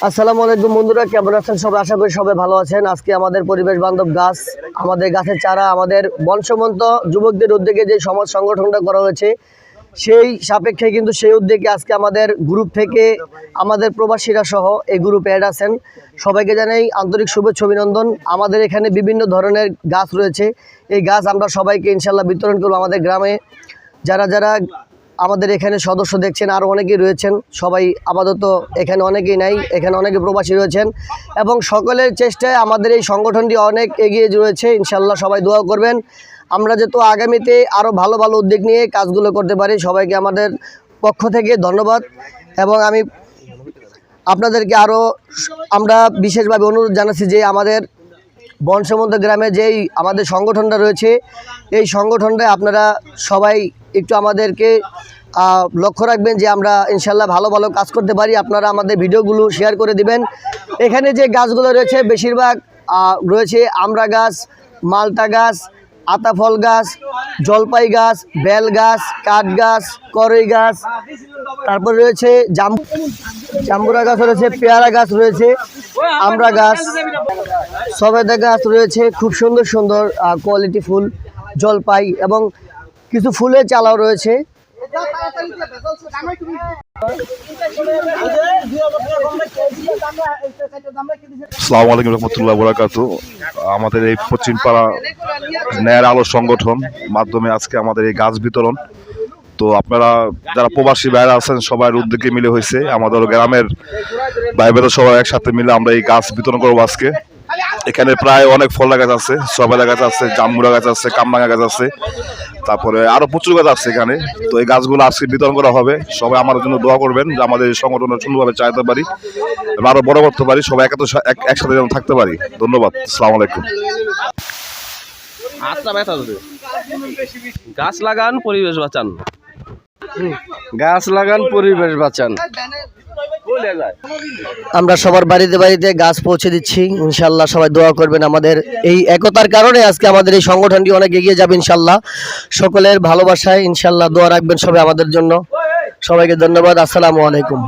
আসসালামু আলাইকুম বন্ধুরা, কেমন আছেন সবাই? আশা করি সবাই ভালো আছেন। আজকে আমাদের পরিবেশ বান্ধব গাছ, আমাদের গাছের চারা, আমাদের বনসম্মত যুবকদের উদ্যোগে যে সমাজ সংগঠনটা করা হয়েছে, সেই সাপেক্ষে কিন্তু সেই উদ্যোগে আজকে আমাদের গ্রুপ থেকে আমাদের প্রবাসীরা সহ এই গ্রুপে অ্যাড আছেন। সবাইকে জানাই আন্তরিক শুভেচ্ছা অভিনন্দন। আমাদের এখানে বিভিন্ন ধরনের গাছ রয়েছে। এই গাছ আমরা সবাইকে ইনশাল্লাহ বিতরণ করব। আমাদের গ্রামে যারা যারা আমাদের এখানে সদস্য দেখছেন আরও অনেকেই রয়েছেন, সবাই আপাতত এখানে অনেকেই নাই, এখানে অনেকে প্রবাসী রয়েছেন এবং সকলের চেষ্টায় আমাদের এই সংগঠনটি অনেক এগিয়ে রয়েছে। ইনশাল্লাহ সবাই দোয়া করবেন আমরা যেহেতু আগামীতে আরও ভালো ভালো উদ্যোগ নিয়ে কাজগুলো করতে পারি। সবাইকে আমাদের পক্ষ থেকে ধন্যবাদ এবং আমি আপনাদেরকে আমরা বিশেষভাবে অনুরোধ জানাচ্ছি যে আমাদের বনসম্মত গ্রামে যেই আমাদের সংগঠনটা রয়েছে, এই সংগঠনটায় আপনারা সবাই একটু আমাদেরকে লক্ষ্য রাখবেন যে আমরা ইনশাল্লাহ ভালো ভালো কাজ করতে পারি। আপনারা আমাদের ভিডিওগুলো শেয়ার করে দিবেন। এখানে যে গাছগুলো রয়েছে বেশিরভাগ রয়েছে আমড়া গাছ, মালটা গাছ, আতাফল গাছ, জলপাই গাছ, বেল গাছ, কাঠ গাছ, করই গাছ, তারপর রয়েছে জাম্বুরা গাছ রয়েছে, পেয়ারা গাছ রয়েছে, আমড়া গাছ, সবেদা গাছ রয়েছে, খুব সুন্দর সুন্দর কোয়ালিটি ফুল, জলপাই এবং কিছু ফুলের চালাও রয়েছে। আসসালামু আলাইকুম রহমতুল্লাহ বরাকাতুহু। আমাদের এই পশ্চিমপাড়া ন্যায়ের আলো সংগঠন মাধ্যমে আজকে আমাদের এই গাছ বিতরণ। তো আপনারা যারা প্রবাসী ভাইরা আছেন সবার উদ্যোগে মিলে হয়েছে, আমাদের গ্রামের ভাই বোনেরা সবাই একসাথে মিলে আমরা এই গাছ বিতরণ করবো আজকে। এখানে প্রায় অনেক ফলের গাছ আছে, সবেদা গাছ আছে, জাম্বুরা গাছ আছে, কামরাঙা গাছ আছে, তারপরে আরো প্রচুর গাছ আছে এখানে। তো এই গাছগুলো আজকে বিতরণ করা হবে। সবাই আমার জন্য দোয়া করবেন যে আমাদের এই সংগঠনের সুন্দরভাবে চালাতে পারি, আরো বড় করতে পারি, সবাই একসাথে যেন থাকতে পারি। ধন্যবাদ। আসসালামু আলাইকুম। গাছ লাগান, পরিবেশ বাঁচান। গাছ লাগান, পরিবেশ বাঁচান। আমরা সবার বাড়িতে বাড়িতে গাছ পৌঁছে দিচ্ছি। ইনশাল্লাহ সবাই দোয়া করবেন। আমাদের এই একতার কারণে আজকে আমাদের এই সংগঠনটি অনেক এগিয়ে যাবে ইনশাল্লাহ। সকলের ভালোবাসায় ইনশাল্লাহ দোয়া রাখবেন সবাই আমাদের জন্য। সবাইকে ধন্যবাদ। আসসালামু আলাইকুম।